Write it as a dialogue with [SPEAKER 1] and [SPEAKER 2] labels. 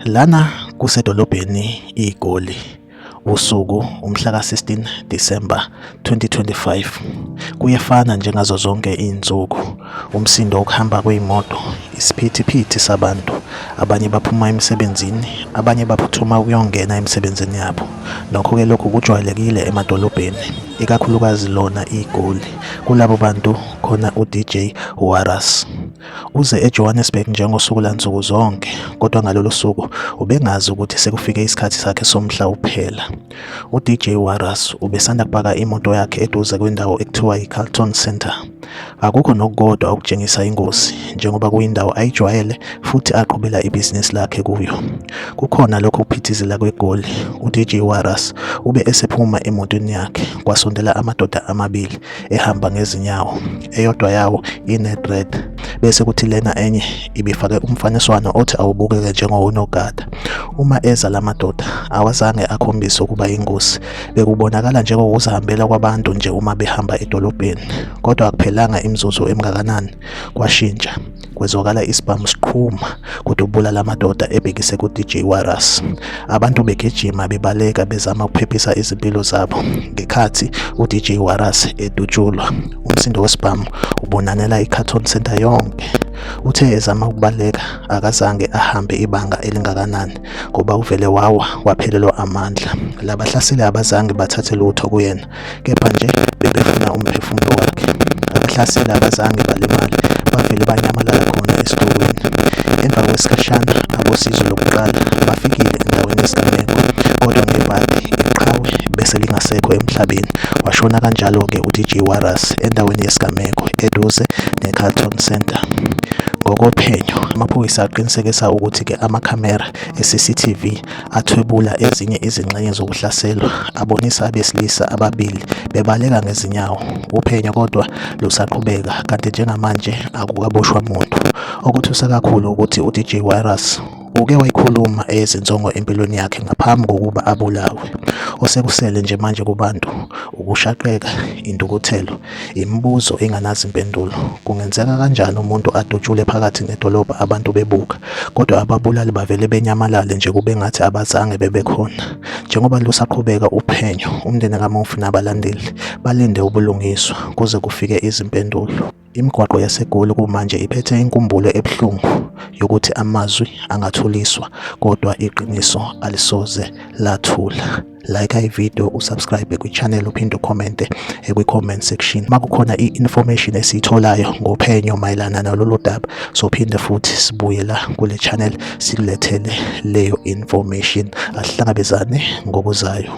[SPEAKER 1] Lana kusedolobheni iGoli, usuku umhla ka-16 Disemba 2025. Kuyefana njengazo zonke iy'nsuku, umsindo wokuhamba kwey'moto, isiphithiphithi sabantu, abanye baphuma emsebenzini, abanye baphuthuma ukuyongena emsebenzini yabo. Nokho-ke lokhu kujwayelekile emadolobheni, ikakhulukazi lona iGoli. Kulabo bantu khona uDJ Warras uze eJohannesburg njengosuku lansuku zonke, kodwa ngalolu suku ubengazi ukuthi sekufike isikhathi sakhe somhla uphela. uDJ Warras ubesanda kupaka imoto yakhe eduze kwendawo ekuthiwa iCarlton Centre. Akukho nokukodwa okutshengisa ingozi njengoba kuyindawo ayijwayele futhi aqhubela ibhizinisi lakhe kuyo. Kukhona lokho ukuphithizela kweGoli, uDJ Warras ube esephuma emotweni yakhe kwasondela amadoda amabili ehamba ngezinyawo, eyodwa yawo ine-dread bese kuthi lena enye ibifake umfaniswano othi awubukeke njengowonogada. Uma eza la madoda awazange akhombise ukuba ingozi, bekubonakala njengokuzihambela kwabantu nje uma behamba edolobheni. Kodwa akuphelanga imizuzu emngakanani kwashintsha, kwezwakala isibhamu siqhuma kudubula la madoda ebhekise kuDJ Warras. Abantu begijima bebaleka bezama ukuphephisa izimpilo zabo ngekhathi uDJ Warras edutshulwa. Umsindo wesibhamu ubonanela iCarlton Centre yonke. Uthe ezama ukubaleka akazange ahambe ibanga elingakanani ngoba uvele waphelelwa amandla. Labahlaseli abazange bathathe lutho kuyena, kepha nje bebefuna umphefumulo wakhe. Abahlaseli abazange balimale, bavele banyamalala khona esitokweni. Emva kwesikhashana abosizo lokuqala bafikile endaweni yesigameko, kodwa ngebhadi iqhawe bese lingasekho emhlabeni. Washona kanjalo-ke uDJ Warras endaweni yesigameko eduze neCarlton Centre. Ngokophenyo, amaphoyisa aqinisekisa ukuthi-ke amakhamera e-CCTV athwebula ezinye izingxenye zokuhlaselwa abonisa abesilisa ababili bebaleka ngezinyawo. Uphenyo kodwa lusaqhubeka, kanti njengamanje akukaboshwa muntu. Okuthusa kakhulu ukuthi uDJ Warras uke wayikhuluma eyezinsongo empilweni yakhe ngaphambi kokuba abulawe. Osekusele nje manje kubantu ukushaqeka, indukuthelo, imibuzo engenazo impendulo. Kungenzeka kanjani umuntu adutshule phakathi nedolobha abantu bebuka, kodwa ababulali bavele benyamalale nje kube ngathi abazange bebekhona? Njengoba lusaqhubeka uphenyo, umndeni kamufi nabalandeli balinde ubulungiswa kuze kufike izimpendulo. Imigwaqo yaseGoli kumanje iphethe inkumbulo ebuhlungu yokuthi amazwi angathuliswa, kodwa iqiniso alisoze lathula. Like ivideo, usubscribe kwichannel, uphinde ucommente kwi-comment section makukhona i-information esiyitholayo ngophenyo mayelana nalolu daba. So phinde futhi sibuye la kule channel sikulethele leyo information. Asihlangabezane ngokuzayo.